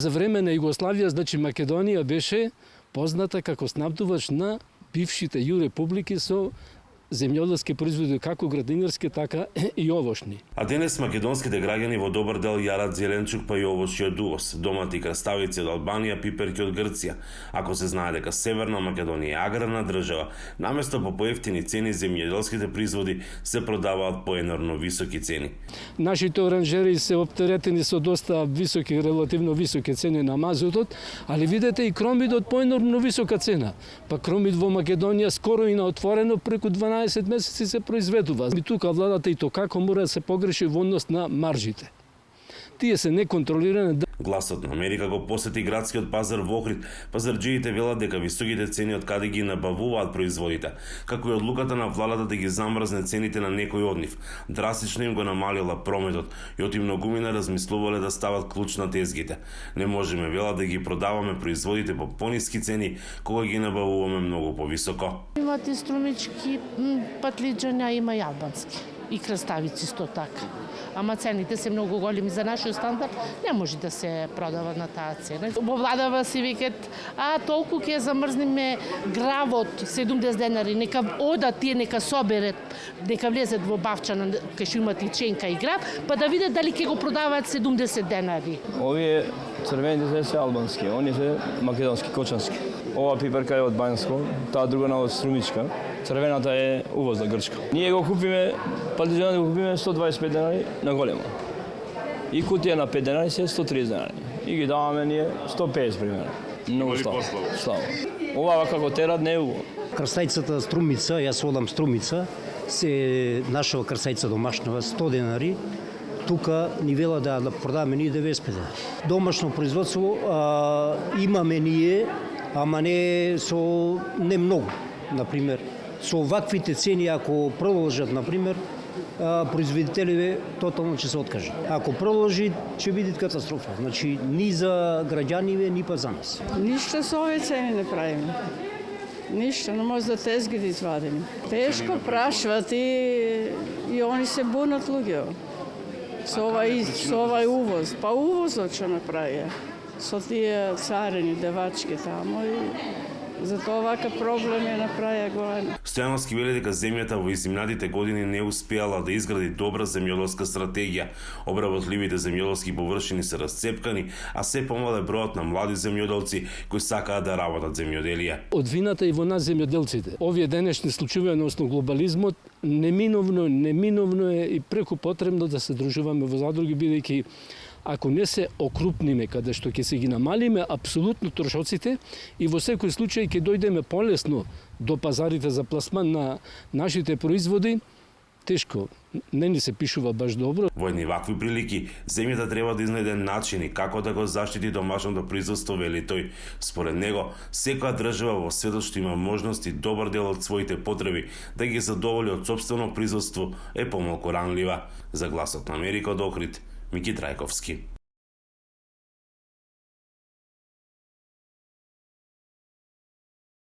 За време на Југославија, значи Македонија беше позната како снабдувач на бившите ју републики со земјоделски производи, како градинарски, така и овошни. А денес македонските граѓани во добар дел јадат зеленчук па и овошје од увоз, домати краставици од Албанија, пиперки од Грција. Ако се знае дека Северна Македонија е аграрна држава, наместо по поевтини цени земјоделските производи се продаваат по енормно високи цени. Нашите оранжери се оптеретени со доста високи, релативно високи цени на мазутот, али видете и кромидот по енормно висока цена. Па кромид во Македонија скоро и на отворено преку 12 месеци се произведува. И тука владата и то како мора да се погреши во однос на маржите. Тие се неконтролирани. Гласот на Америка го посети градскиот пазар во Охрид. Пазарџиите велат дека високите цени од каде ги набавуваат производите, како и одлуката на владата да ги замрзне цените на некои од нив, драстично им го намалила прометот и оти многумина размислувале да стават клуч на тезгите. Не можеме, велат, да ги продаваме производите по пониски цени кога ги набавуваме многу повисоко. Имате струмички, патлиџања, има и албански и краставици исто така. Ама цените се многу големи за нашиот стандард, не може да се продава на таа цена. Во владава си викат, толку ќе замрзниме гравот 70 денари, нека одат тие, нека соберат, нека влезат во Бавчана, кај што имат и ченка и грав, па да видат дали ќе го продаваат 70 денари. Овие црвените се албански, они се македонски, кочански. Ова пиперка е од Бањско, таа друга на струмичка. Црвената е увозна грчка. Ние го купиме, патлиџанот го купиме 125 денари на големо. И кутија на 5 денари се 130 денари. И ги даваме ние 150 примерно. Многу слабо. Ова како терат не е убаво. Крстајцата струмица, јас одам струмица, се нашава крстајца домашнава 100 денари. Тука ни вела да продаваме ние 95 денари. Домашно производство имаме ние, ама не со не многу, например. Со оваквите цени, ако продолжат, например, производителите тотално ќе се откажат. Ако продолжи, ќе биде катастрофа. Значи, ни за граѓаните, ни па за нас. Ништо со овие цени не правиме. Ништо, не може да тезги да извадим. Тешко прашват и они се бунат луѓе. Со овај увоз. Па увозот што направија. Со тие царени, девачки тамо и затоа вака проблем е направија голем. Стојановски вели дека земјата во изминатите години не успеала да изгради добра земјоделска стратегија. Обработливите земјоделски површини се расцепкани, а се помале бројот на млади земјоделци кои сакаат да работат земјоделие. Од вината и во нас земјоделците. Овие денешни случаи на основ глобализмот неминовно е и преку потребно да се дружуваме во задруги, бидејќи ако не се окрупниме, каде што ќе се ги намалиме апсолутно трошоците и во секој случај ќе дојдеме полесно до пазарите за пласман на нашите производи, тешко, не ни се пишува баш добро. Во едни вакви прилики, земјата треба да изнајде начини како да го заштити домашното производство, вели тој. Според него, секоја држава во светот што има можности добар дел од своите потреби да ги задоволи од сопствено производство е помалку ранлива. За Гласот на Америка од Охрид, Мики Трајковски.